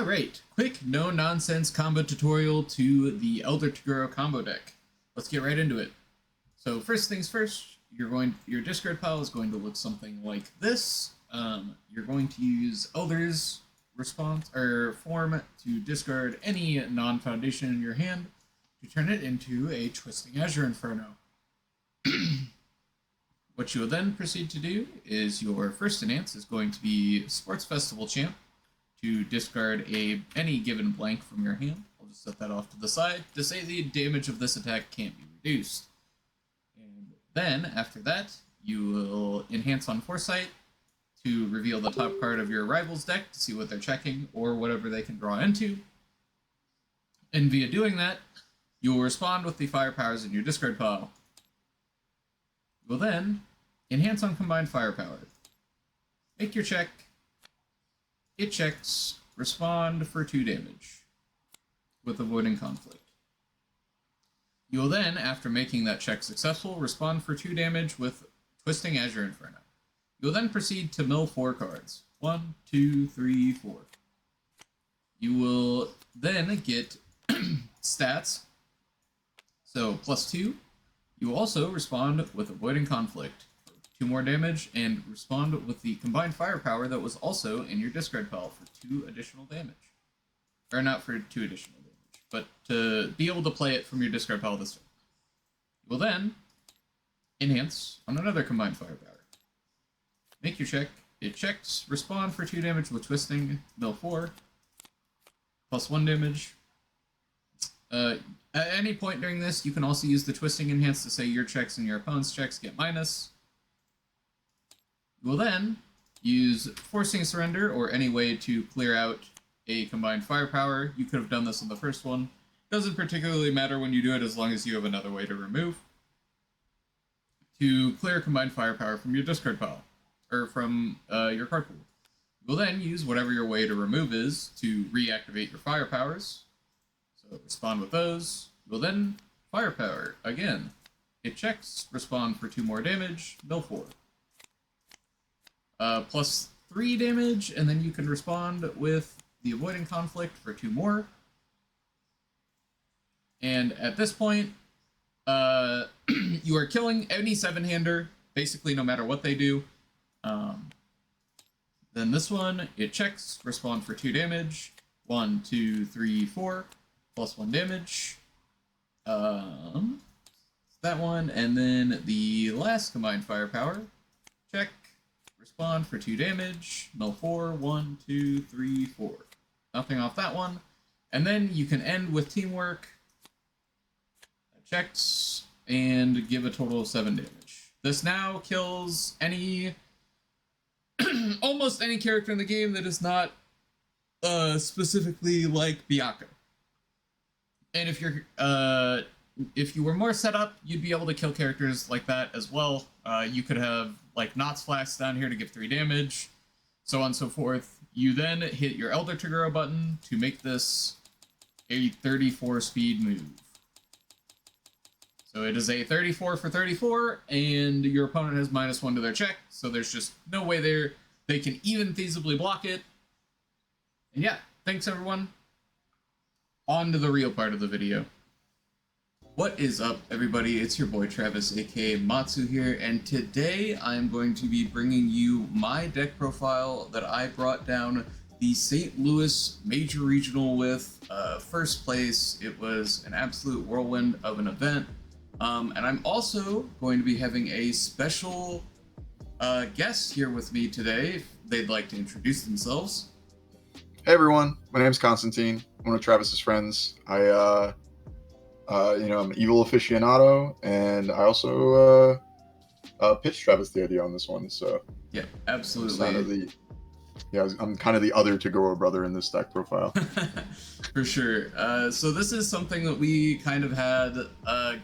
Alright, quick, no-nonsense combo tutorial to the Elder Toguro combo deck. Let's get right into it. So first things first, your discard pile is going to look something like this. You're going to use Elder's response or form to discard any non-foundation in your hand to turn it into a Twisting Azure Inferno. What you will then proceed to do is your first enhance is going to be Sports Festival Champ to discard any given blank from your hand. I'll just set that off to the side to say the damage of this attack can't be reduced. And then, after that, you will enhance on Foresight to reveal the top card of your rival's deck to see what they're checking or whatever they can draw into. And via doing that, you will respond with the firepowers in your discard pile. You will then enhance on Combined Firepower. Make your check. It checks, respond for 2 damage with Avoiding Conflict. You will then, after making that check successful, respond for 2 damage with Twisting Azure Inferno. You will then proceed to mill 4 cards. 1, 2, 3, 4. You will then get stats. So, +2. You will also respond with Avoiding Conflict. 2 more damage, and respond with the Combined Firepower that was also in your discard pile for 2 additional damage. Or not for 2 additional damage, but to be able to play it from your discard pile this turn. You will then enhance on another Combined Firepower. Make your check. It checks, respond for 2 damage with Twisting, mill 4, +1 damage. At any point during this, you can also use the Twisting Enhance to say your checks and your opponent's checks get minus. You will then use Forcing Surrender or any way to clear out a Combined Firepower. You could have done this in the first one. Doesn't particularly matter when you do it as long as you have another way to remove. To clear Combined Firepower from your discard pile, or from your card pool. You will then use whatever your way to remove is to reactivate your Firepowers. So respond with those. You will then Firepower again. It checks, respond for 2 more damage, mill 4. +3 damage, and then you can respond with the Avoiding Conflict for 2 more. And at this point, you are killing any 7-hander, basically no matter what they do. Then this one, it checks, respond for 2 damage, 1, 2, 3, 4, +1 damage. That one, and then the last Combined Firepower, check, respond for 2 damage, mill 4, 1, 2, 3, 4. Nothing off that one. And then you can end with Teamwork, checks, and give a total of 7 damage. This now kills any, almost any character in the game that is not specifically like Byakuya. And if you were more set up, you'd be able to kill characters like that as well. You could have like Knots Flax down here to give 3 damage, so on and so forth. You then hit your Elder Toguro button to make this a 34 speed move. So it is a 34 for 34, and your opponent has -1 to their check, so there's just no way they can even feasibly block it. And yeah, thanks everyone. On to the real part of the video. What is up, everybody? It's your boy Travis, aka Matsu here, and today I'm going to be bringing you my deck profile that I brought down the St. Louis Major Regional with. First place. It was an absolute whirlwind of an event, and I'm also going to be having a special guest here with me today, if they'd like to introduce themselves. Hey everyone, my name's Constantine. I'm one of Travis's friends. I'm an evil aficionado, and I also pitched Travis the idea on this one. So yeah, absolutely. I'm kind of the other Toguro brother in this deck profile. For sure. So this is something that we kind of had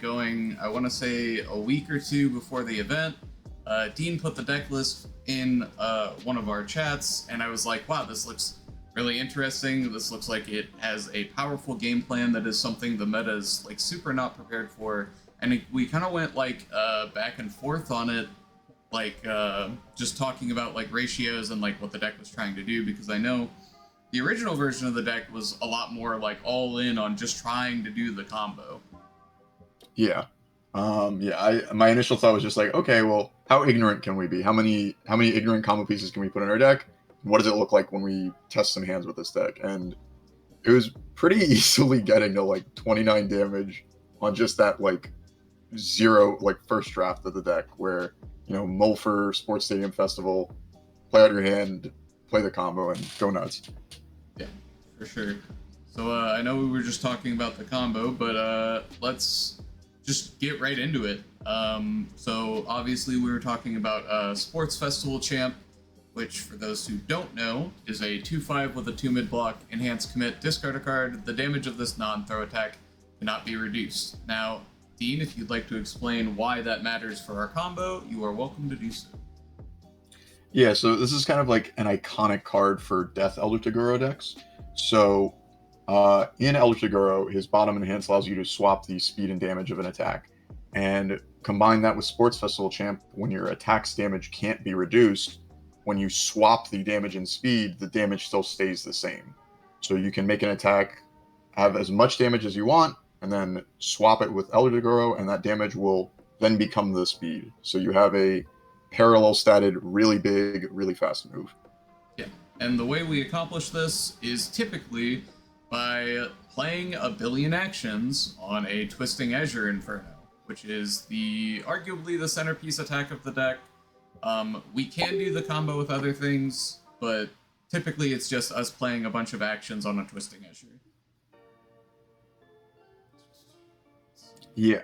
going, I want to say, a week or 2 before the event. Dean put the deck list in one of our chats, and I was like, wow, this looks really interesting. This looks like it has a powerful game plan that is something the meta is like super not prepared for. And we kind of went like back and forth on it, like just talking about like ratios and like what the deck was trying to do, because I know The original version of the deck was a lot more like all in on just trying to do the combo. Yeah. My initial thought was just like, okay, well, how ignorant can we be? How many ignorant combo pieces can we put in our deck? What does it look like when we test some hands with this deck? And it was pretty easily getting to like 29 damage on just that like zero like first draft of the deck, where mull for Sports Stadium Festival, play out your hand, play the combo, and go nuts. Yeah, for sure. So I know we were just talking about the combo, but let's just get right into it. So obviously we were talking about Sports Festival Champ, which for those who don't know is a 2/5 with a 2 mid block, enhanced commit, discard a card. The damage of this non-throw attack cannot be reduced. Now, Dean, if you'd like to explain why that matters for our combo, you are welcome to do so. Yeah, so this is kind of like an iconic card for Death Elder Taguro decks. So in Elder Taguro, his bottom enhance allows you to swap the speed and damage of an attack. And combine that with Sports Festival Champ, when your attack's damage can't be reduced, when you swap the damage and speed, the damage still stays the same. So you can make an attack have as much damage as you want, and then swap it with Elder Taguro, and that damage will then become the speed. So you have a parallel statted, really big, really fast move. Yeah, and the way we accomplish this is typically by playing a billion actions on a Twisting Azure Inferno, which is arguably the centerpiece attack of the deck. We can do the combo with other things, but typically it's just us playing a bunch of actions on a Twisting Azure. Yeah.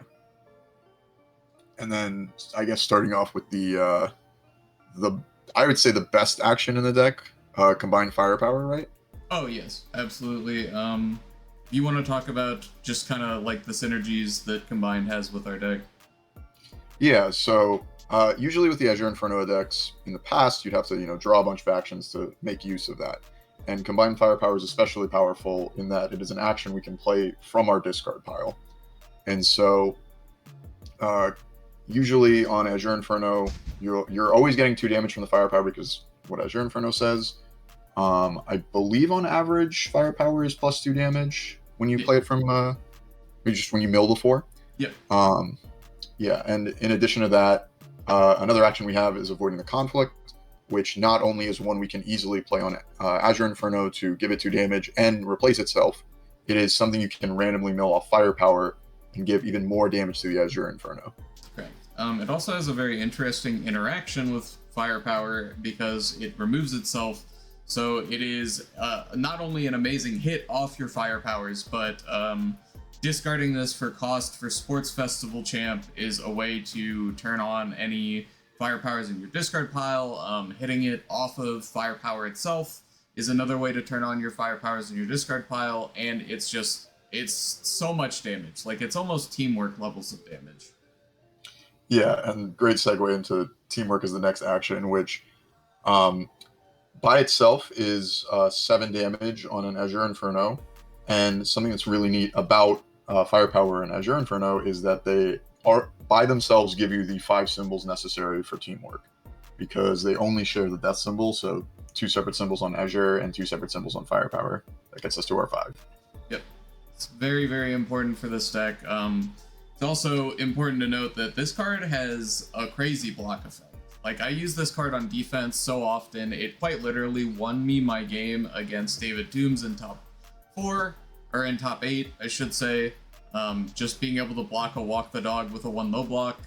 And then I guess starting off with the I would say the best action in the deck, combined firepower, right? Oh yes, absolutely. You want to talk about just kind of like the synergies that Combined has with our deck? Yeah, so usually with the Azure Inferno decks in the past, you'd have to draw a bunch of actions to make use of that. And combined firepower is especially powerful in that it is an action we can play from our discard pile. And so usually on Azure Inferno, you're always getting 2 damage from the firepower because what Azure Inferno says. I believe on average firepower is +2 damage when you play it from just when you mill the 4. Yep. Yeah, and in addition to that, another action we have is avoiding the conflict, which not only is one we can easily play on Azure Inferno to give it 2 damage and replace itself, it is something you can randomly mill off firepower and give even more damage to the Azure Inferno. Correct. It also has a very interesting interaction with firepower because it removes itself. So it is not only an amazing hit off your firepowers, but discarding this for cost for Sports Festival Champ is a way to turn on any firepowers in your discard pile. Hitting it off of firepower itself is another way to turn on your firepowers in your discard pile, and it's so much damage. Like, it's almost teamwork levels of damage. Yeah, and great segue into teamwork is the next action, which by itself is 7 damage on an Azure Inferno. And something that's really neat about Firepower and Azure Inferno is that they are by themselves give you the 5 symbols necessary for teamwork, because they only share the death symbol. So 2 separate symbols on Azure and 2 separate symbols on Firepower. That gets us to our 5. Yep. It's very, very important for this deck. It's also important to note that this card has a crazy block effect. Like, I use this card on defense so often, it quite literally won me my game against David Dooms in top 4, or in top 8, I should say. Just being able to block a Walk the Dog with a 1 low block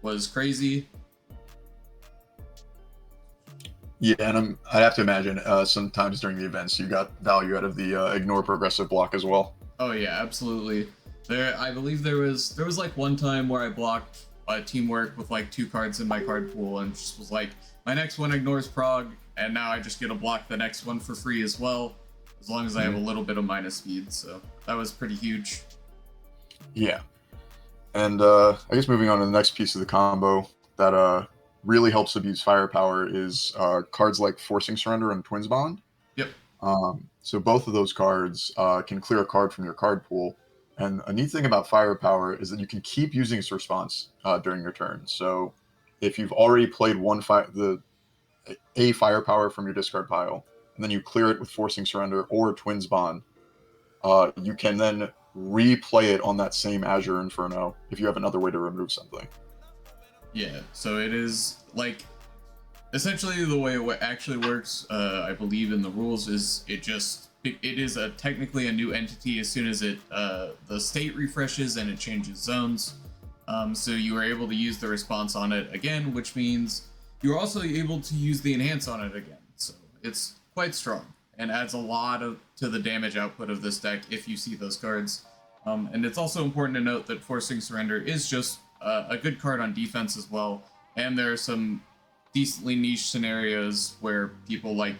was crazy. Yeah, and I have to imagine sometimes during the events you got value out of the ignore progressive block as well. Oh yeah, absolutely. I believe there was like one time where I blocked teamwork with like 2 cards in my card pool and just was like, my next one ignores prog, and now I just get to block the next one for free as well, as long as I have a little bit of minus speed. So that was pretty huge. Yeah, and I guess moving on to the next piece of the combo that really helps abuse firepower is cards like Forcing Surrender and Twins Bond. Yep. So both of those cards can clear a card from your card pool. And a neat thing about firepower is that you can keep using its response during your turn. So if you've already played a firepower from your discard pile, and then you clear it with Forcing Surrender or Twins Bond, you can then replay it on that same Azure Inferno if you have another way to remove something. Yeah, so it is like essentially the way it actually works. I believe in the rules is it is technically a new entity as soon as the state refreshes and it changes zones. So you are able to use the response on it again, which means you're also able to use the enhance on it again. So it's quite strong and adds a lot to the damage output of this deck if you see those cards. And it's also important to note that Forcing Surrender is just a good card on defense as well. And there are some decently niche scenarios where people like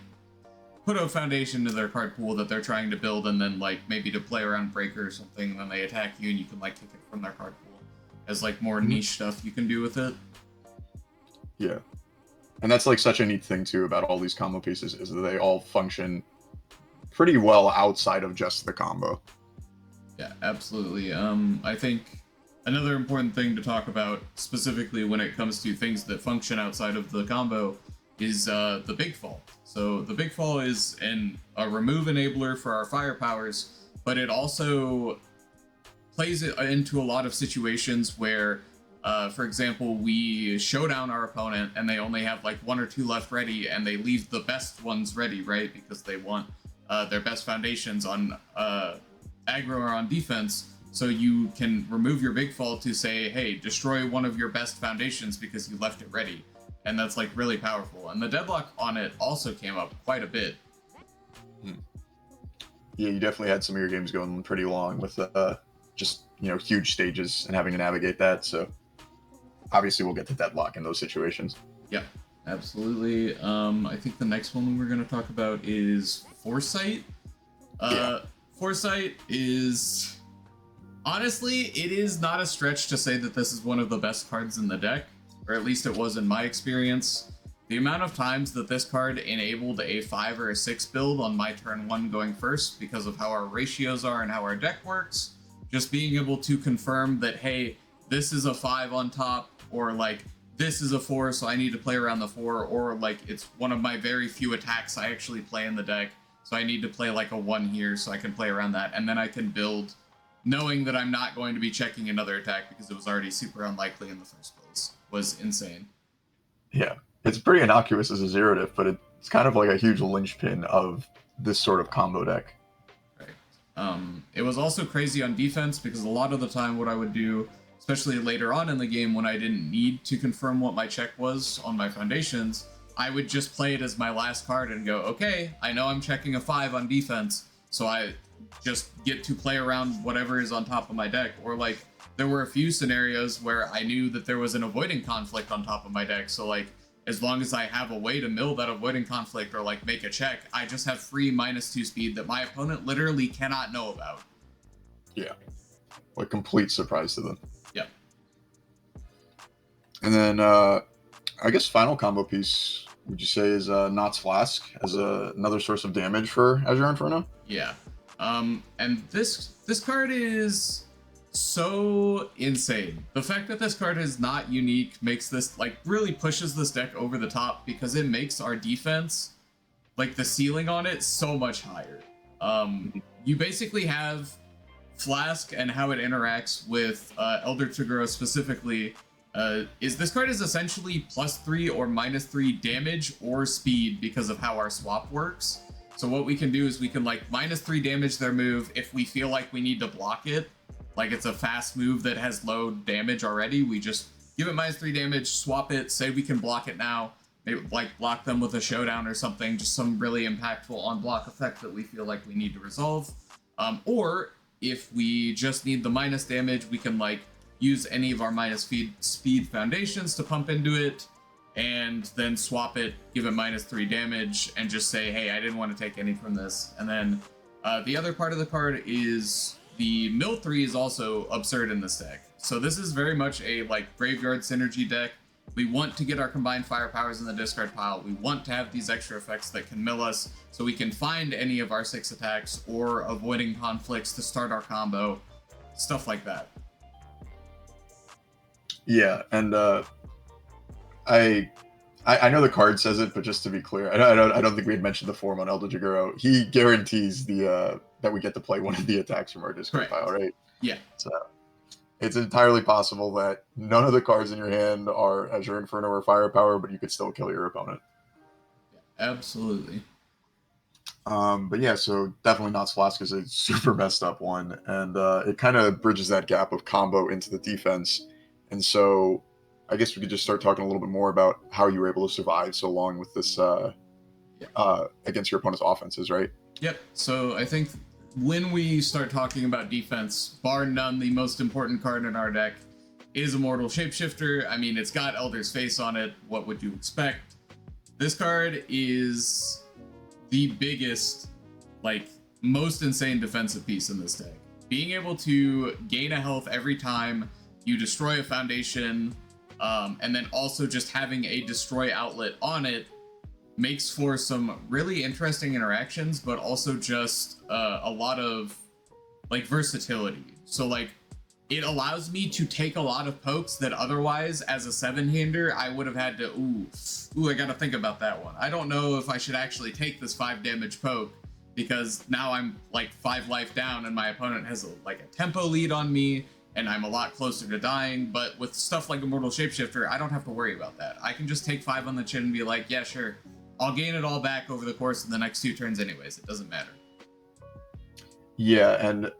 put a foundation to their card pool that they're trying to build, and then like maybe to play around Breaker or something, and then they attack you and you can like kick it from their card pool as like more niche stuff you can do with it. Yeah. And that's like such a neat thing too about all these combo pieces is that they all function pretty well outside of just the combo. Yeah, absolutely. I think another important thing to talk about specifically when it comes to things that function outside of the combo is the Big Fall. So the Big Fall is a remove enabler for our fire powers, but it also plays it into a lot of situations where, for example, we show down our opponent and they only have like 1 or 2 left ready, and they leave the best ones ready, right? Because they want their best foundations on aggro or on defense. So you can remove your Big Fall to say, hey, destroy one of your best foundations because you left it ready. And that's like really powerful. And the deadlock on it also came up quite a bit. Yeah, you definitely had some of your games going pretty long with just, huge stages and having to navigate that. So obviously we'll get to deadlock in those situations. Yeah, absolutely. I think the next one we're going to talk about is Foresight. Foresight is... honestly, it is not a stretch to say that this is one of the best cards in the deck, or at least it was in my experience. The amount of times that this card enabled a 5 or a 6 build on my turn 1 going first because of how our ratios are and how our deck works, just being able to confirm that, hey, this is a 5 on top, or like, this is a 4, so I need to play around the 4, or like, it's one of my very few attacks I actually play in the deck, so I need to play like a 1 here so I can play around that, and then I can build knowing that I'm not going to be checking another attack because it was already super unlikely in the first place, was insane. Yeah, it's pretty innocuous as a zero diff, but it's kind of like a huge linchpin of this sort of combo deck. Right. It was also crazy on defense because a lot of the time what I would do, especially later on in the game when I didn't need to confirm what my check was on my foundations, I would just play it as my last card and go, okay, I know I'm checking a 5 on defense, so I just get to play around whatever is on top of my deck. Or like, there were a few scenarios where I knew that there was an avoiding conflict on top of my deck, so like, as long as I have a way to mill that avoiding conflict or like make a check, I just have free -2 speed that my opponent literally cannot know about. Yeah, like complete surprise to them. Yep. And then I guess final combo piece, would you say, is Knott's Flask as another source of damage for Azure Inferno? Yeah. And this card is so insane. The fact that this card is not unique makes this, like, really pushes this deck over the top because it makes our defense, like, the ceiling on it so much higher. You basically have Flask and how it interacts with Elder Toguro specifically. This card is essentially +3 or -3 damage or speed because of how our swap works. So what we can do is we can like -3 damage their move if we feel like we need to block it. Like it's a fast move that has low damage already. We just give it -3 damage, swap it, say we can block it now. Maybe like block them with a showdown or something, just some really impactful on-block effect that we feel like we need to resolve. Or if we just need the minus damage, we can like use any of our -speed foundations to pump into it, and then swap it, give it -3 damage, and just say, hey, I didn't want to take any from this. And then the other part of the card is the mill 3 is also absurd in this deck. So this is very much a like graveyard synergy deck. We want to get our combined fire powers in the discard pile. We want to have these extra effects that can mill us so we can find any of our 6 attacks or avoiding conflicts to start our combo, stuff like that. Yeah, and I I know the card says it, but just to be clear, I don't think we had mentioned the form on Elder Jaguro. He guarantees the that we get to play one of the attacks from our discard pile, right? Yeah. So it's entirely possible that none of the cards in your hand are Azure Inferno or Firepower, but you could still kill your opponent. Yeah, absolutely. But yeah, so definitely not Slask is a super messed up one, and it kind of bridges that gap of combo into the defense. And so I guess we could just start talking a little bit more about how you were able to survive so long with this against your opponent's offenses, right? Yep. So I think when we start talking about defense, bar none, the most important card in our deck is Immortal Shapeshifter. I mean, it's got Elder's Face on it. What would you expect? This card is the biggest, like, most insane defensive piece in this deck. Being able to gain a health every time you destroy a foundation, and then also just having a destroy outlet on it makes for some really interesting interactions, but also just a lot of like versatility. So like it allows me to take a lot of pokes that otherwise as a 7-hander I would have had to I gotta think about that one. I don't know if I should actually take this 5 damage poke because now I'm like 5 life down and my opponent has like a tempo lead on me and I'm a lot closer to dying. But with stuff like Immortal Shapeshifter, I don't have to worry about that. I can just take 5 on the chin and be like, yeah, sure, I'll gain it all back over the course of the next 2 turns anyways. It doesn't matter. Yeah, and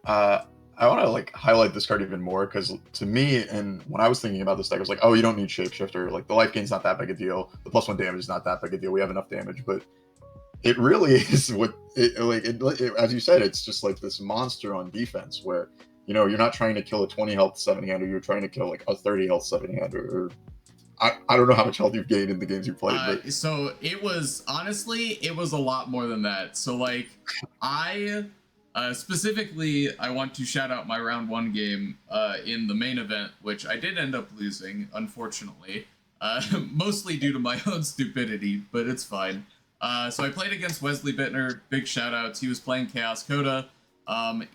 I want to like highlight this card even more because to me, and when I was thinking about this deck, I was like, oh, you don't need Shapeshifter. Like the life gain's not that big a deal. The +1 damage is not that big a deal. We have enough damage, but it really is what as you said, it's just like this monster on defense where you're not trying to kill a 20 health 7-hander. You're trying to kill like a 30 health 7-hander. Or I don't know how much health you've gained in the games you played. But so it was a lot more than that. So like I. Specifically, I want to shout out my round 1 game in the main event, which I did end up losing, unfortunately, mostly due to my own stupidity, but it's fine. So I played against Wesley Bittner, big shout outs. He was playing Chaos Coda.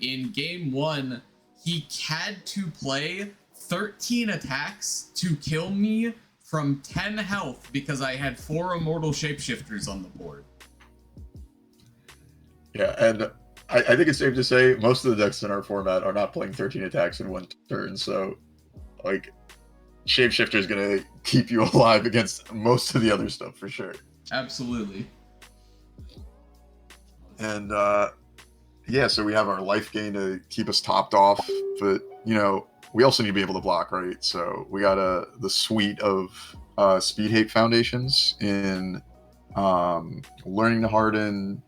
In game 1, he had to play 13 attacks to kill me from 10 health because I had 4 Immortal Shapeshifters on the board. Yeah, and I think it's safe to say most of the decks in our format are not playing 13 attacks in 1 turn, so like Shapeshifter is going to keep you alive against most of the other stuff for sure. Absolutely. And yeah, so we have our life gain to keep us topped off, but we also need to be able to block, right? So we got the suite of speed hate foundations in learning to harden,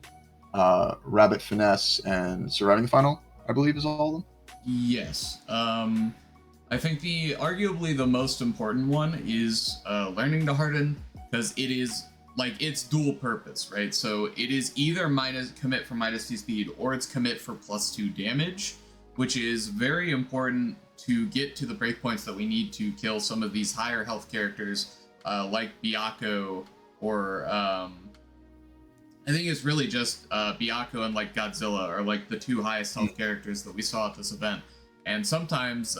Rabbit Finesse, and Surviving the Final, I believe is all of them. Yes. I think arguably the most important one is learning to harden, because it is like it's dual purpose, right? So it is either commit for -2 speed or it's commit for +2 damage, which is very important to get to the breakpoints that we need to kill some of these higher health characters like Byakko or I think it's really just Byakko and like Godzilla are like the 2 highest health characters that we saw at this event. And sometimes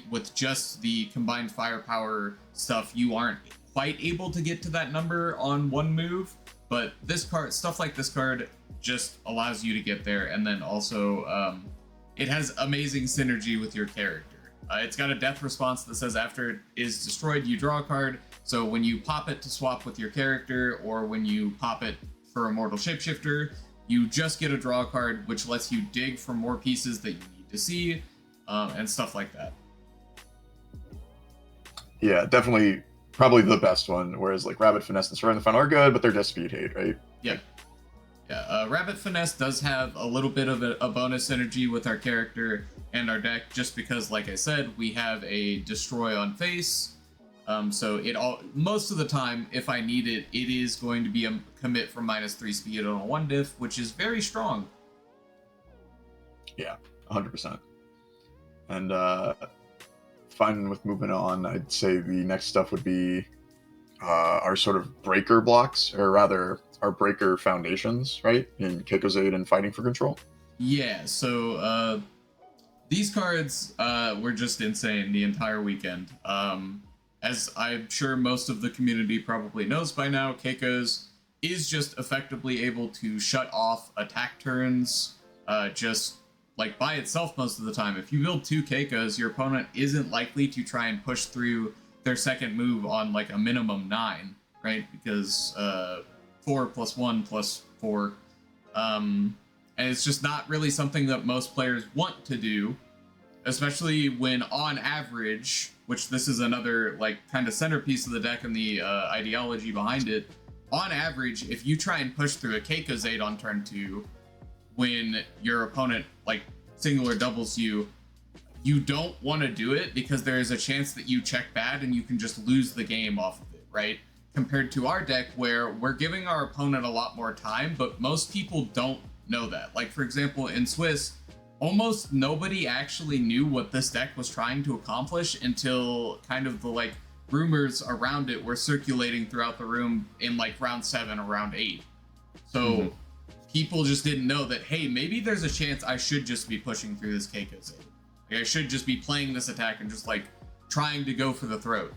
with just the combined firepower stuff, you aren't quite able to get to that number on 1 move. But this card, stuff like this card, just allows you to get there. And then also, it has amazing synergy with your character. It's got a death response that says after it is destroyed, you draw a card. So when you pop it to swap with your character, or when you pop it for Immortal Shapeshifter, you just get a draw card, which lets you dig for more pieces that you need to see, and stuff like that. Yeah, definitely, probably the best one. Whereas like Rabbit Finesse and Surviving the Final are good, but they're just speed hate, right? Yeah. Yeah, Rabbit Finesse does have a little bit of a bonus synergy with our character and our deck, just because, like I said, we have a destroy on face. So most of the time, if I need it, it is going to be a commit for -3 speed on a 1 diff, which is very strong. Yeah, 100%. And fine with moving on, I'd say the next stuff would be our sort of breaker blocks, or rather our breaker foundations, right? In Keiko's Aid and Fighting for Control. Yeah, so these cards were just insane the entire weekend. as I'm sure most of the community probably knows by now, Keiko's is just effectively able to shut off attack turns just like by itself most of the time. If you build 2 Keiko's, your opponent isn't likely to try and push through their second move on like a minimum 9, right? Because 4 plus 1 plus 4. And it's just not really something that most players want to do, especially when on average, which this is another like kind of centerpiece of the deck and the ideology behind it, on average, if you try and push through a Keiko's 8 on turn 2, when your opponent like single or doubles you, you don't want to do it because there is a chance that you check bad and you can just lose the game off of it, right? Compared to our deck where we're giving our opponent a lot more time, but most people don't know that. Like for example, in Swiss, almost nobody actually knew what this deck was trying to accomplish until kind of the like rumors around it were circulating throughout the room in like round 7 or round 8. So people just didn't know that, hey, maybe there's a chance I should just be pushing through this Keiko's 8. Like, I should just be playing this attack and just like trying to go for the throat.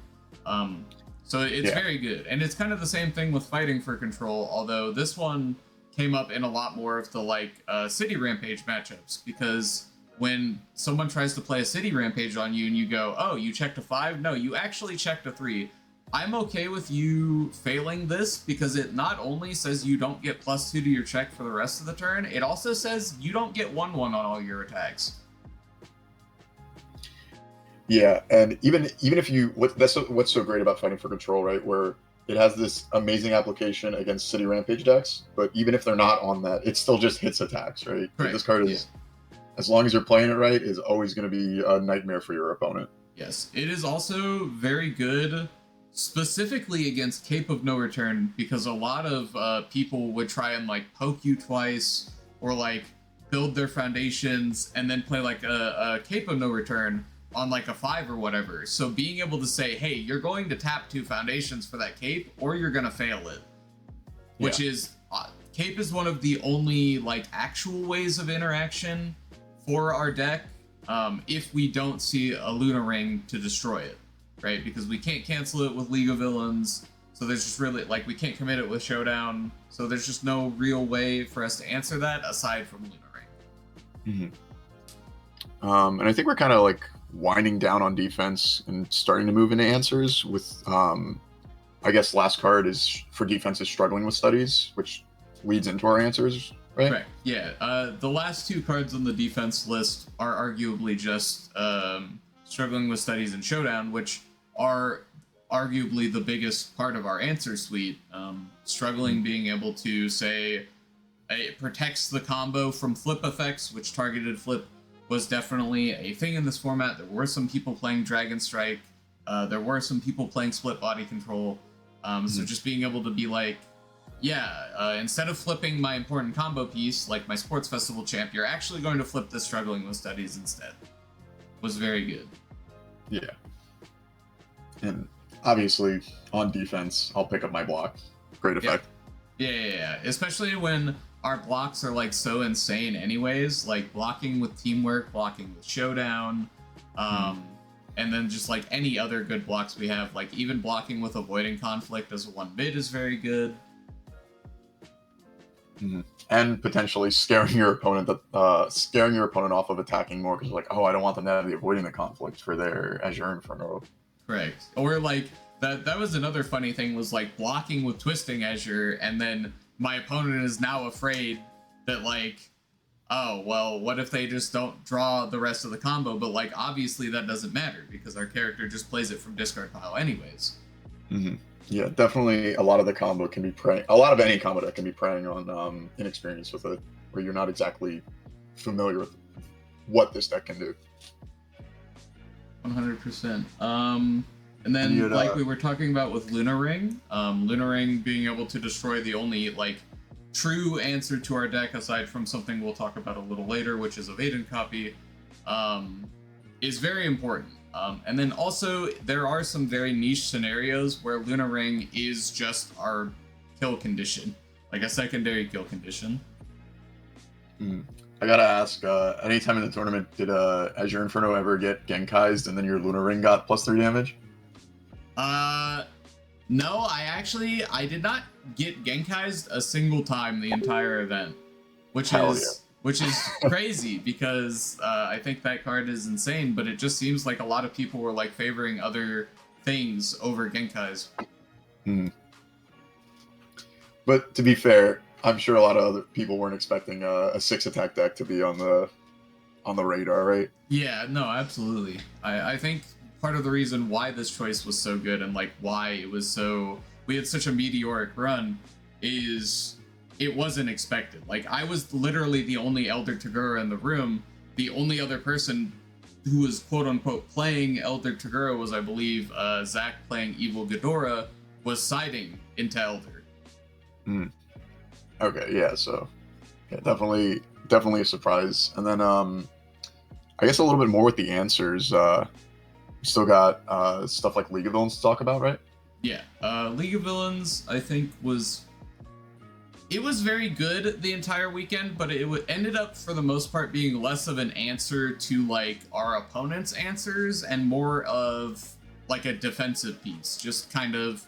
So it's very good. And it's kind of the same thing with fighting for control, although this one came up in a lot more of the like city rampage matchups, because when someone tries to play a city rampage on you and you go, oh, you checked a 5? No, you actually checked a 3. I'm okay with you failing this because it not only says you don't get +2 to your check for the rest of the turn, it also says you don't get 1/1 on all your attacks. Yeah, and even if you what's so great about fighting for control, right? Where it has this amazing application against city rampage decks, but even if they're not on that, it still just hits attacks, right? Right. This card is, as long as you're playing it right, is always going to be a nightmare for your opponent. Yes, it is also very good specifically against Cape of No Return, because a lot of people would try and like poke you twice or like build their foundations and then play like a Cape of No Return on like a 5 or whatever. So being able to say, hey, you're going to tap 2 foundations for that Cape or you're going to fail it, which is Cape is one of the only like actual ways of interaction for our deck if we don't see a Luna Ring to destroy it, right? Because we can't cancel it with League of Villains, so there's just really like we can't commit it with Showdown, so there's just no real way for us to answer that aside from Luna Ring. And I think we're kind of like winding down on defense and starting to move into answers with I guess last card is for defense is Struggling with Studies, which leads into our answers, right? Correct. Yeah. The last 2 cards on the defense list are arguably just Struggling with Studies and Showdown, which are arguably the biggest part of our answer suite. Struggling being able to say it protects the combo from flip effects, which targeted flip was definitely a thing in this format. There were some people playing Dragon Strike. There were some people playing Split Body Control. So just being able to be like, instead of flipping my important combo piece, like my Sports Festival champ, you're actually going to flip this Struggling with Studies instead. Was very good. Yeah. And obviously, on defense, I'll pick up my block. Great effect. Yeah. Especially when our blocks are like so insane anyways, like blocking with Teamwork, blocking with Showdown, and then just like any other good blocks we have, like even blocking with Avoiding Conflict as a 1 mid is very good. And potentially scaring your opponent off of attacking more, because like, oh, I don't want them to have the Avoiding the Conflict for their Azure Inferno. Correct. Or like that was another funny thing, was like blocking with Twisting Azure, and then my opponent is now afraid that like, oh, well, what if they just don't draw the rest of the combo? But like, obviously that doesn't matter because our character just plays it from discard pile anyways. Yeah, definitely a lot of the combo can be preying, a lot of any combo deck can be preying on inexperience with it, where you're not exactly familiar with what this deck can do. 100%. And then, like we were talking about with Luna Ring being able to destroy the only like true answer to our deck, aside from something we'll talk about a little later, which is Evade Copy, is very important. And then also there are some very niche scenarios where Luna Ring is just our kill condition, like a secondary kill condition. I gotta ask, anytime in the tournament did Azure Inferno ever get Genkaized and then your Luna Ring got +3 damage? No, I did not get Genkaized a single time the entire event, Hell yeah. which is crazy because I think that card is insane. But it just seems like a lot of people were like favoring other things over Genkai's. But to be fair, I'm sure a lot of other people weren't expecting a 6-attack deck to be on the radar, right? Yeah, no, absolutely. I think part of the reason why this choice was so good and like why it was so we had such a meteoric run is it wasn't expected. Like I was literally the only Elder Toguro in the room. The only other person who was quote unquote playing Elder Toguro was, I believe, Zach playing Evil Ghidorah was siding into Elder. Okay, yeah, so yeah, definitely a surprise. And then I guess a little bit more with the answers. We still got stuff like League of Villains to talk about, right? Yeah, League of Villains I think was very good the entire weekend, but it ended up for the most part being less of an answer to like our opponent's answers and more of like a defensive piece. Just kind of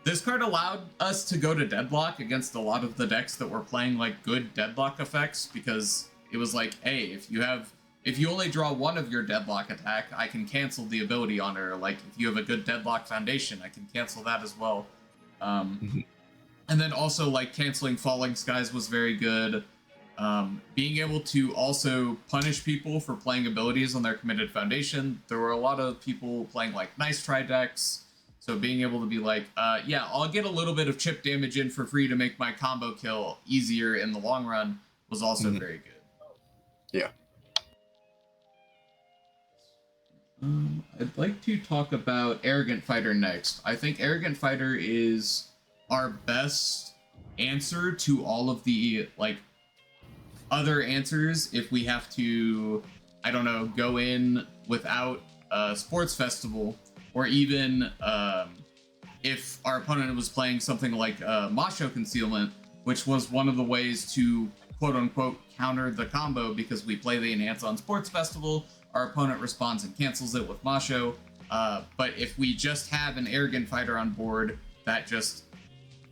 this card allowed us to go to deadlock against a lot of the decks that were playing like good deadlock effects, because it was like, hey, if you only draw one of your deadlock attack, I can cancel the ability on her. Like if you have a good deadlock foundation, I can cancel that as well. And then also like canceling Falling Skies was very good. Being able to also punish people for playing abilities on their committed foundation. There were a lot of people playing like Nice Try decks. So being able to be like, yeah, I'll get a little bit of chip damage in for free to make my combo kill easier in the long run was also very good. Yeah. I'd like to talk about Arrogant Fighter next. I think Arrogant Fighter is our best answer to all of the like other answers if we have to, I don't know, go in without a sports festival, or even if our opponent was playing something like Macho Concealment, which was one of the ways to quote-unquote counter the combo, because we play the Enhance on Sports Festival, our opponent responds and cancels it with Macho. But if we just have an Arrogant Fighter on board, that just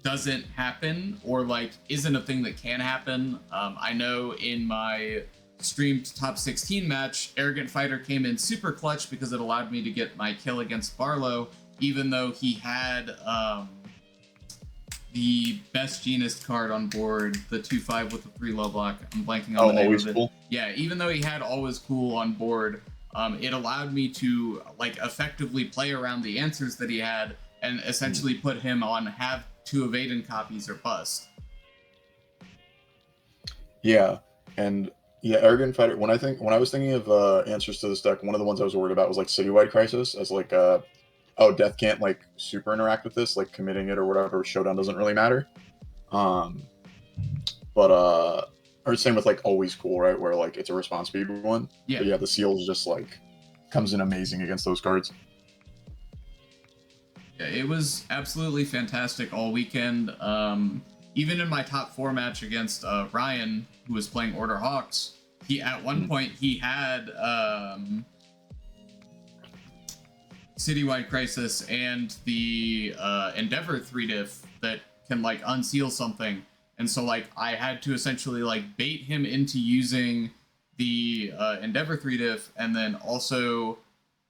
doesn't happen, or like isn't a thing that can happen. I know in my streamed top 16 match, Arrogant Fighter came in super clutch because it allowed me to get my kill against Barlow, even though he had the best Genist card on board, the 2/5 with the 3 low block. I'm blanking on the name Always of it. Cool. Yeah, even though he had Always Cool on board, it allowed me to like effectively play around the answers that he had and essentially put him on have 2 Evaden copies or bust. Yeah, and yeah, Arrogant Fighter. When I was thinking of answers to this deck, one of the ones I was worried about was like Citywide Crisis, as like Death can't like super interact with this, like committing it or whatever. Showdown doesn't really matter. Or same with like Always Cool, right? Where like it's a response speed one. Yeah. But yeah, the Seals just like comes in amazing against those cards. Yeah, it was absolutely fantastic all weekend. Even in my top 4 match against Ryan, who was playing Order Hawks, he at one point he had Citywide Crisis and the Endeavor 3-diff that can like unseal something. And so like I had to essentially like bait him into using the Endeavor 3-diff and then also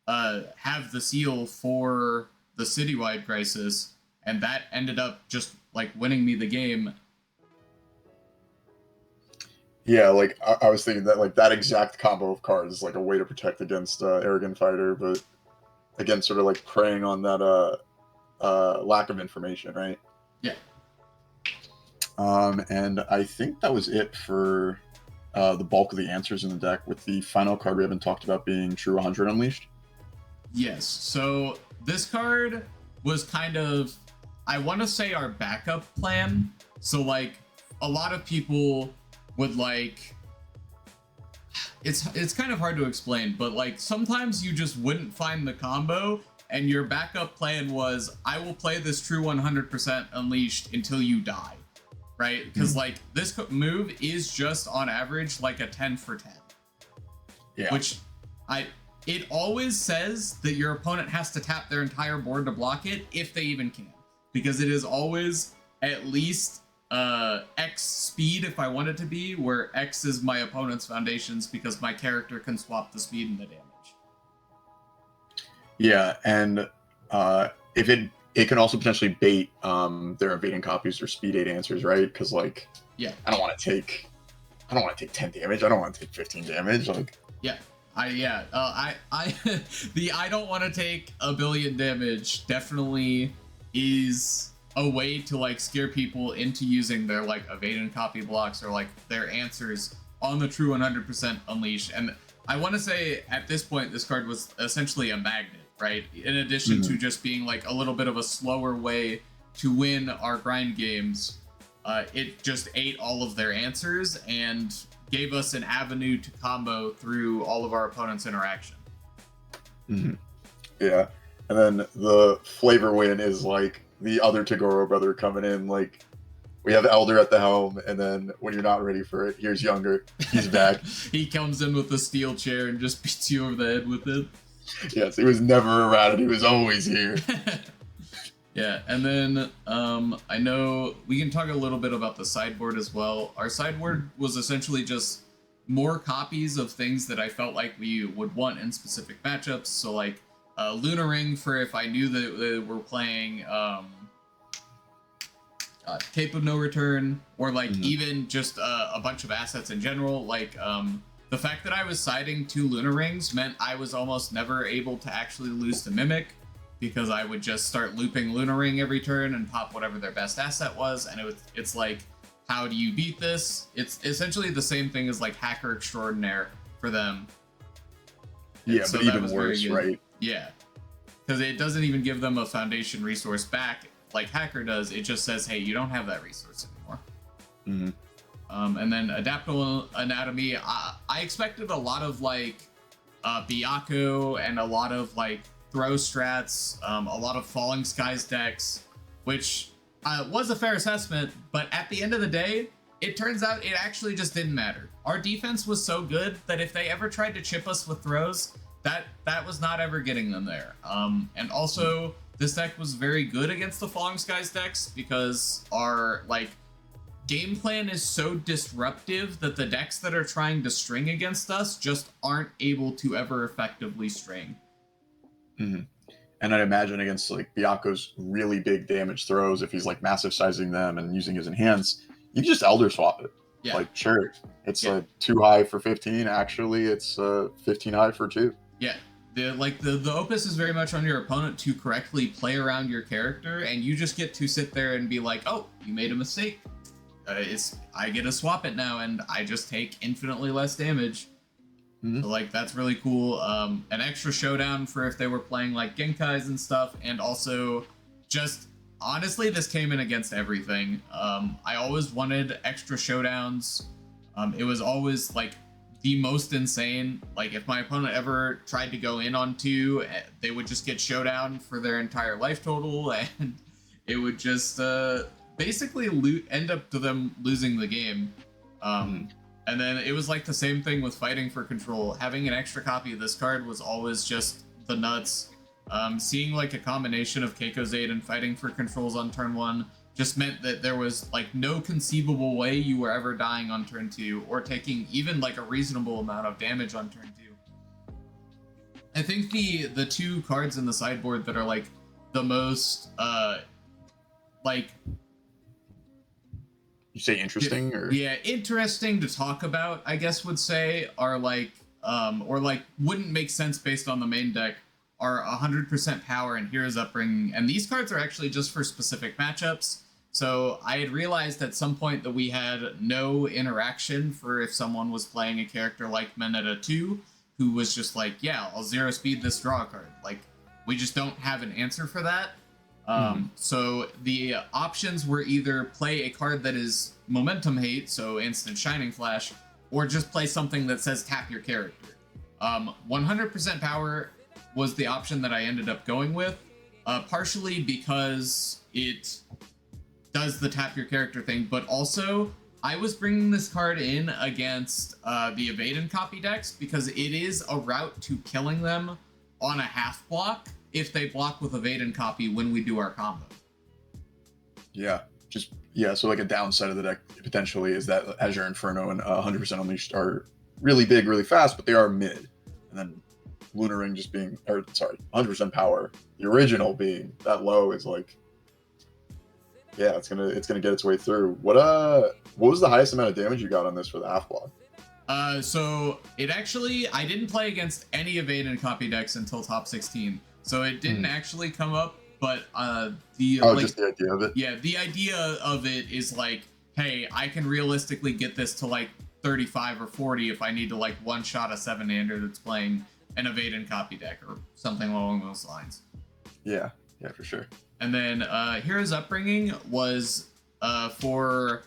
have the seal for the Citywide Crisis, and that ended up just like winning me the game. Yeah, like I was thinking that like that exact combo of cards is like a way to protect against Arrogant Fighter, but again, sort of like preying on that lack of information, right? Yeah. And I think that was it for the bulk of the answers in the deck, with the final card we haven't talked about being True 100 Unleashed. Yes, so this card was kind of, I want to say, our backup plan. So like a lot of people would like, it's kind of hard to explain, but like sometimes you just wouldn't find the combo and your backup plan was, I will play this True 100% Unleashed until you die, right? Because like this move is just on average like a 10 for 10. Yeah. Which it always says that your opponent has to tap their entire board to block it, if they even can. Because it is always at least X speed, if I want it to be, where X is my opponent's foundations, because my character can swap the speed and the damage. Yeah, and if it can also potentially bait their evading copies or speed 8 answers, right? Because like, yeah, I don't want to take 10 damage. I don't want to take 15 damage. Like, yeah. I don't want to take a billion damage definitely is a way to like scare people into using their like evade and copy blocks or like their answers on the true 100% unleash. And I want to say at this point this card was essentially a magnet, right? In addition to just being like a little bit of a slower way to win our grind games, it just ate all of their answers and gave us an avenue to combo through all of our opponent's interaction. Yeah, and then the flavor win is like the other Tagoro brother coming in. Like, we have Elder at the helm, and then when you're not ready for it, here's Younger. He's back. He comes in with a steel chair and just beats you over the head with it. Yes, he was never around. He was always here. Yeah, and then I know we can talk a little bit about the sideboard as well. Our sideboard was essentially just more copies of things that I felt like we would want in specific matchups. So like Lunar Ring for if I knew that we're playing Tape of No Return, or like even just a bunch of assets in general. Like the fact that I was siding 2 Lunar Rings meant I was almost never able to actually lose to Mimic, because I would just start looping Lunar Ring every turn and pop whatever their best asset was, and it's like, how do you beat this? It's essentially the same thing as like Hacker Extraordinaire for them. Yeah, so but even worse, right? Yeah, because it doesn't even give them a foundation resource back like Hacker does. It just says, hey, you don't have that resource anymore. And then Adaptable Anatomy, I expected a lot of like Byaku and a lot of like throw strats, a lot of Falling Skies decks, which was a fair assessment, but at the end of the day, it turns out it actually just didn't matter. Our defense was so good that if they ever tried to chip us with throws, that was not ever getting them there. And also, this deck was very good against the Falling Skies decks because our like game plan is so disruptive that the decks that are trying to string against us just aren't able to ever effectively string. And I'd imagine against like Byaku's really big damage throws, if he's like massive sizing them and using his enhance, you can just Elder Swap it. Yeah. Like, sure, it's 2 high for 15. Actually, it's 15 high for 2. Yeah. The opus is very much on your opponent to correctly play around your character, and you just get to sit there and be like, oh, you made a mistake. I get to swap it now, and I just take infinitely less damage. So, like, that's really cool. An extra showdown for if they were playing like Genkais and stuff, and also just honestly, this came in against everything. I always wanted extra showdowns. It was always like the most insane. Like, if my opponent ever tried to go in on 2, they would just get showdown for their entire life total, and it would just basically end up to them losing the game. And then it was like the same thing with fighting for control. Having an extra copy of this card was always just the nuts. Seeing like a combination of Keiko's Aid and fighting for controls on turn 1 just meant that there was like no conceivable way you were ever dying on turn 2 or taking even like a reasonable amount of damage on turn 2. I think the 2 cards in the sideboard that are like the most like, you say interesting, or interesting to talk about, I guess would say, are like or like wouldn't make sense based on the main deck, are 100% power and Hero's Upbringing, and these cards are actually just for specific matchups. So I had realized at some point that we had no interaction for if someone was playing a character like Mineta 2, who was just like, yeah, I'll 0 speed this draw card. Like, we just don't have an answer for that. So the options were either play a card that is momentum hate, so instant Shining Flash, or just play something that says tap your character. 100% power was the option that I ended up going with, partially because it does the tap your character thing, but also I was bringing this card in against the evade and copy decks because it is a route to killing them on a half block if they block with evade and copy when we do our combo. Yeah, so like a downside of the deck potentially is that Azure Inferno and 100% Unleashed are really big, really fast, but they are mid, and then Lunar Ring just being, 100% power, the original being that low is like, yeah, it's gonna get its way through. What was the highest amount of damage you got on this for the half block? So it actually, I didn't play against any evade and copy decks until top 16, so it didn't actually come up. But just the idea of it. Yeah, the idea of it is like, hey, I can realistically get this to like 35 or 40 if I need to like one shot a 7-hander that's playing an evade and copy deck or something along those lines. Yeah, for sure. And then Hero's Upbringing was for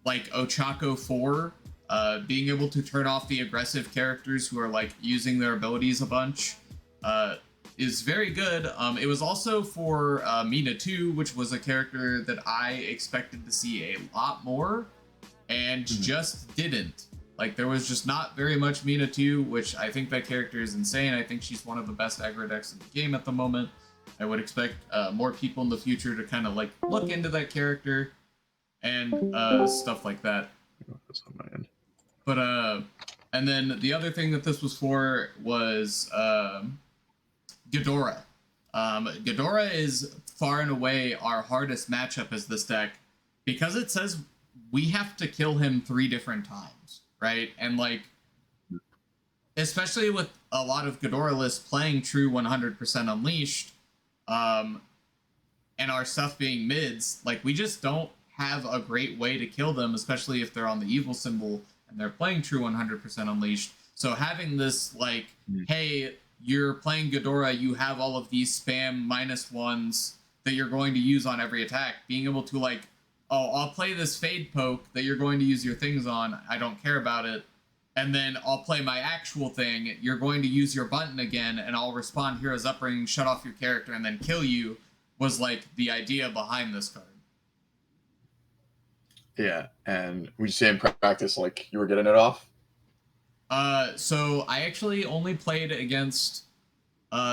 like Ochako 4, being able to turn off the aggressive characters who are like using their abilities a bunch. Is very good. It was also for Mina 2, which was a character that I expected to see a lot more and just didn't. Like, there was just not very much Mina 2, which I think that character is insane. I think she's one of the best aggro decks in the game at the moment. I would expect more people in the future to kind of like look into that character and stuff like that. That's on my end. But and then the other thing that this was for was Ghidorah. Ghidorah is far and away our hardest matchup as this deck because it says we have to kill him 3 different times, right? And like, especially with a lot of Ghidorah lists playing true 100% Unleashed, and our stuff being mids, like we just don't have a great way to kill them, especially if they're on the evil symbol and they're playing true 100% Unleashed. So having this like, hey, you're playing Ghidorah, you have all of these spam -1s that you're going to use on every attack, being able to like, oh, I'll play this Fade Poke that you're going to use your things on, I don't care about it, and then I'll play my actual thing, you're going to use your button again, and I'll respond Hero's Upbringing, shut off your character, and then kill you, was like the idea behind this card. Yeah, and would you say in practice, like, you were getting it off? So I actually only played against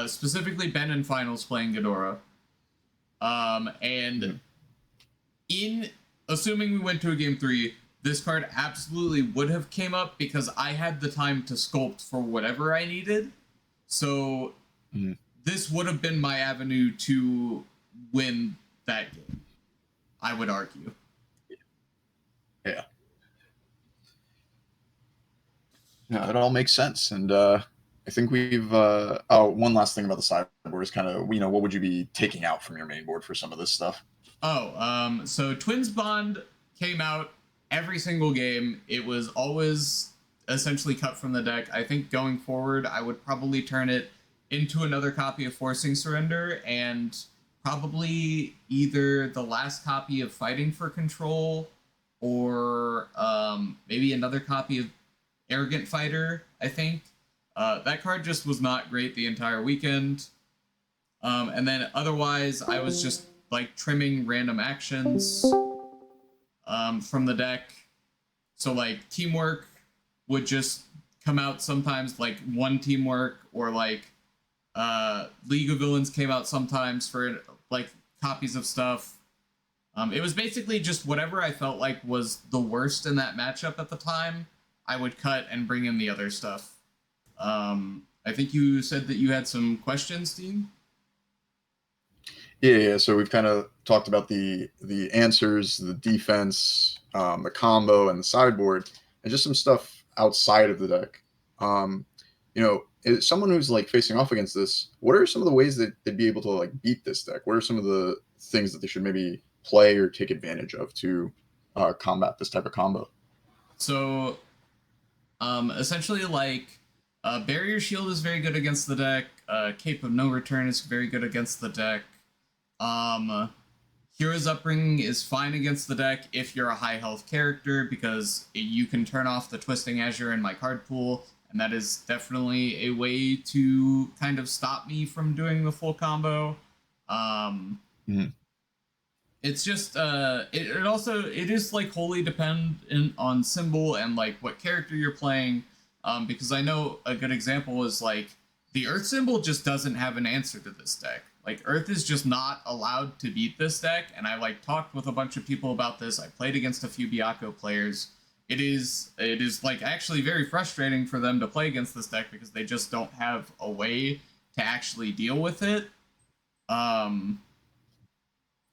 specifically Ben in finals playing Ghidorah. And in assuming we went to a game 3, this card absolutely would have came up because I had the time to sculpt for whatever I needed. So this would have been my avenue to win that game, I would argue. Yeah. Yeah, it all makes sense. And I think we've one last thing about the sideboard is kind of, what would you be taking out from your main board for some of this stuff? So Twins Bond came out every single game. It was always essentially cut from the deck. I think going forward, I would probably turn it into another copy of Forcing Surrender and probably either the last copy of Fighting for Control or maybe another copy of Arrogant Fighter, I think. That card just was not great the entire weekend. And then otherwise, I was just like trimming random actions from the deck. So like Teamwork would just come out sometimes, like one Teamwork, or like League of Villains came out sometimes for like copies of stuff. It was basically just whatever I felt like was the worst in that matchup at the time, I would cut and bring in the other stuff. I think you said that you had some questions, Dean? Yeah. So we've kind of talked about the answers, the defense, the combo, and the sideboard, and just some stuff outside of the deck. As someone who's like facing off against this, what are some of the ways that they'd be able to like beat this deck? What are some of the things that they should maybe play or take advantage of to combat this type of combo? So, essentially, like, Barrier Shield is very good against the deck. Cape of No Return is very good against the deck. Hero's Upbringing is fine against the deck if you're a high health character because you can turn off the Twisting Azure in my card pool, and that is definitely a way to kind of stop me from doing the full combo. it's just it also it is like wholly dependent on symbol and like what character you're playing. Because I know a good example is like the Earth symbol just doesn't have an answer to this deck. Like Earth is just not allowed to beat this deck, and I like talked with a bunch of people about this. I played against a few Byakko players. It is like actually very frustrating for them to play against this deck because they just don't have a way to actually deal with it. Um,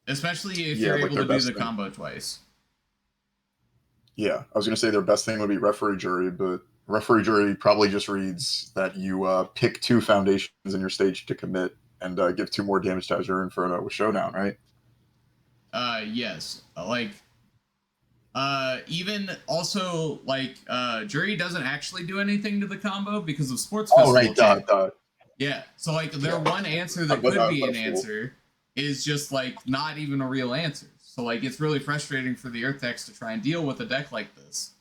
Especially if Yeah, you're like able their to do best the thing. combo twice. Yeah, I was gonna say their best thing would be referee jury, but referee jury probably just reads that you pick 2 foundations in your stage to commit and give 2 more damage to Azure Inferno with Showdown, right? Yes. Even also like Jury doesn't actually do anything to the combo because of Sports Oh, Festival right, duh, Champ. duh. Yeah. So like their Yeah, one answer that what, could be what a an fool. answer is just like not even a real answer. So like it's really frustrating for the Earth decks to try and deal with a deck like this.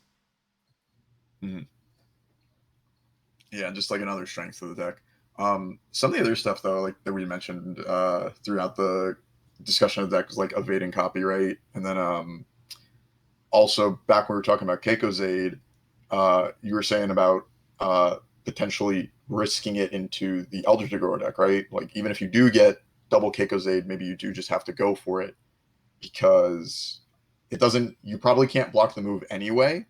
Mhm. Yeah, just like another strength of the deck. Some of the other stuff though, like that we mentioned throughout the discussion of the deck was like evading copyright, and then also back when we were talking about Keiko's Aid, you were saying about potentially risking it into the Elder Dagoro deck, right? Like even if you do get double Keiko's Aid, maybe you do just have to go for it because it doesn't. You probably can't block the move anyway,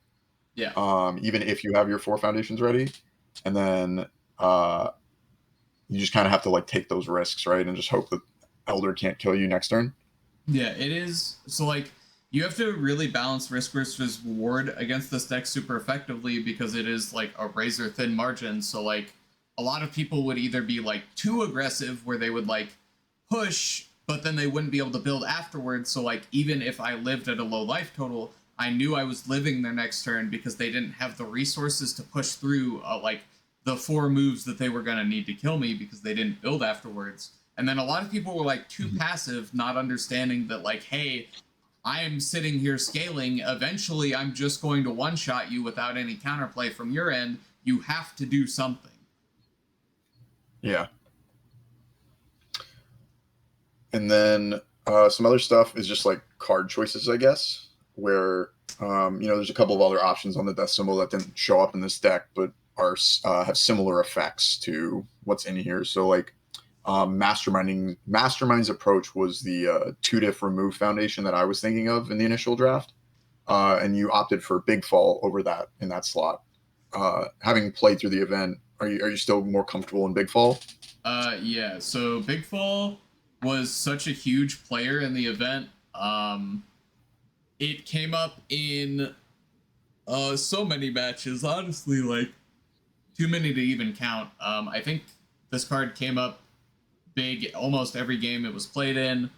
Yeah. even if you have your 4 foundations ready, and then uh, you just kind of have to like take those risks, right, and just hope that Elder can't kill you next turn. Yeah, it is. So like you have to really balance risk versus reward against this deck super effectively because it is like a razor thin margin. So like a lot of people would either be like too aggressive where they would like push, but then they wouldn't be able to build afterwards. So like even if I lived at a low life total, I knew I was living their next turn because they didn't have the resources to push through like the 4 moves that they were gonna need to kill me because they didn't build afterwards. And then a lot of people were like too passive, not understanding that like, hey, I am sitting here scaling. Eventually, I'm just going to one shot you without any counterplay from your end. You have to do something. Yeah. And then some other stuff is just like card choices, I guess, where there's a couple of other options on the death symbol that didn't show up in this deck, but are have similar effects to what's in here. So like Mastermind's approach was the 2-diff remove foundation that I was thinking of in the initial draft, and you opted for Big Fall over that in that slot. Having played through the event, are you still more comfortable in Big Fall? Yeah. So Big Fall was such a huge player in the event. It came up in so many matches. Honestly, like too many to even count. I think this card came up big almost every game it was played in.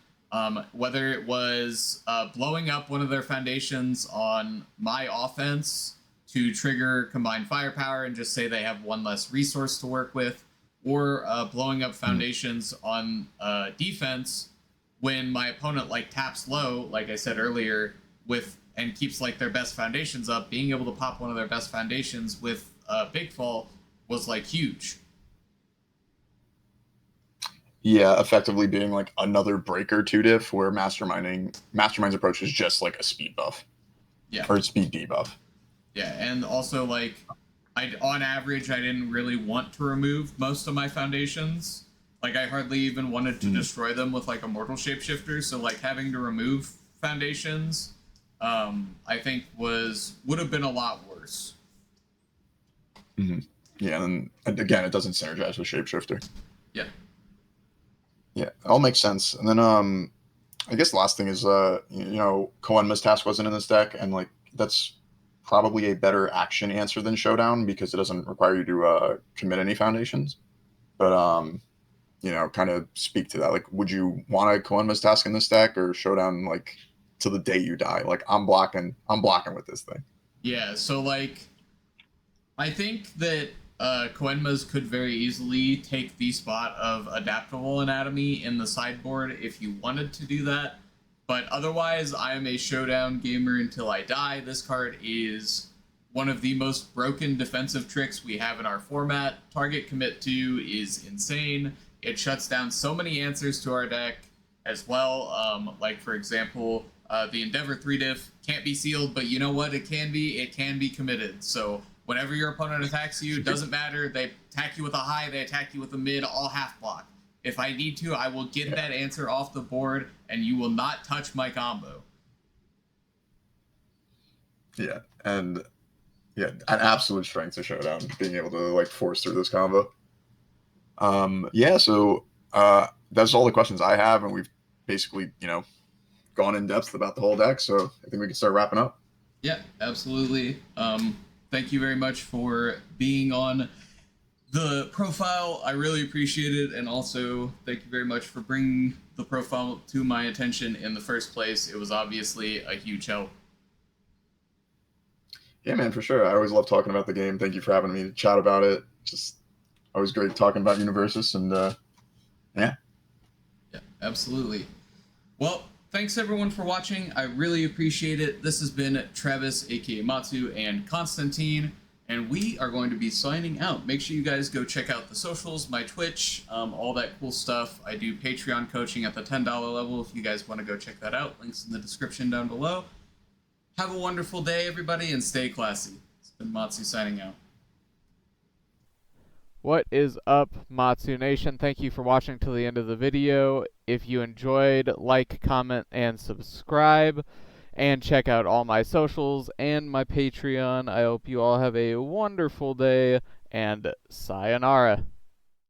Whether it was blowing up one of their foundations on my offense to trigger combined firepower and just say they have one less resource to work with, or blowing up foundations on defense when my opponent like taps low, like I said earlier, with and keeps like their best foundations up, being able to pop one of their best foundations with Big Fall was like huge. Yeah, effectively being like another breaker 2-diff where Mastermind's approach is just like a speed buff Yeah. or speed debuff. Yeah, and also like on average I didn't really want to remove most of my foundations. Like I hardly even wanted to destroy them with like a mortal shapeshifter, so like having to remove foundations I think would have been a lot worse. Mm-hmm. Yeah, and again, it doesn't synergize with shapeshifter. Yeah. Yeah, it all makes sense. And then I guess the last thing is Koenma's task wasn't in this deck, and like that's probably a better action answer than Showdown because it doesn't require you to commit any foundations. But kind of speak to that. Like, would you want a Koenma's task in this deck or Showdown like to the day you die? Like I'm blocking with this thing. Yeah, so like I think that Koenma's could very easily take the spot of Adaptable Anatomy in the sideboard if you wanted to do that. But otherwise, I am a Showdown gamer until I die. This card is one of the most broken defensive tricks we have in our format. Target Commit to is insane. It shuts down so many answers to our deck. as well. Like for example, the Endeavor 3-diff can't be sealed, but you know what? It can be. It can be committed. So whenever your opponent attacks you, it doesn't matter. They attack you with a high, they attack you with a mid, all half block. If I need to, I will get that answer off the board, and you will not touch my combo. Yeah, and yeah, an absolute strength to Showdown, being able to like force through this combo. Yeah, so that's all the questions I have, and we've basically, gone in depth about the whole deck. So I think we can start wrapping up. Yeah, absolutely. Thank you very much for being on the profile. I really appreciate it, and also thank you very much for bringing the profile to my attention in the first place. It was obviously a huge help. Yeah, man, for sure. I always love talking about the game. Thank you for having me to chat about it. Just always great talking about Universus, and yeah. Yeah, absolutely. Well, thanks everyone for watching. I really appreciate it. This has been Travis, aka Matsu, and Constantine, and we are going to be signing out. Make sure you guys go check out the socials, my Twitch, all that cool stuff. I do Patreon coaching at the $10 level if you guys want to go check that out. Links in the description down below. Have a wonderful day, everybody, and stay classy. It's been Matsu signing out. What is up, Matsu Nation? Thank you for watching till the end of the video. If you enjoyed, like, comment, and subscribe. And check out all my socials and my Patreon. I hope you all have a wonderful day, and sayonara.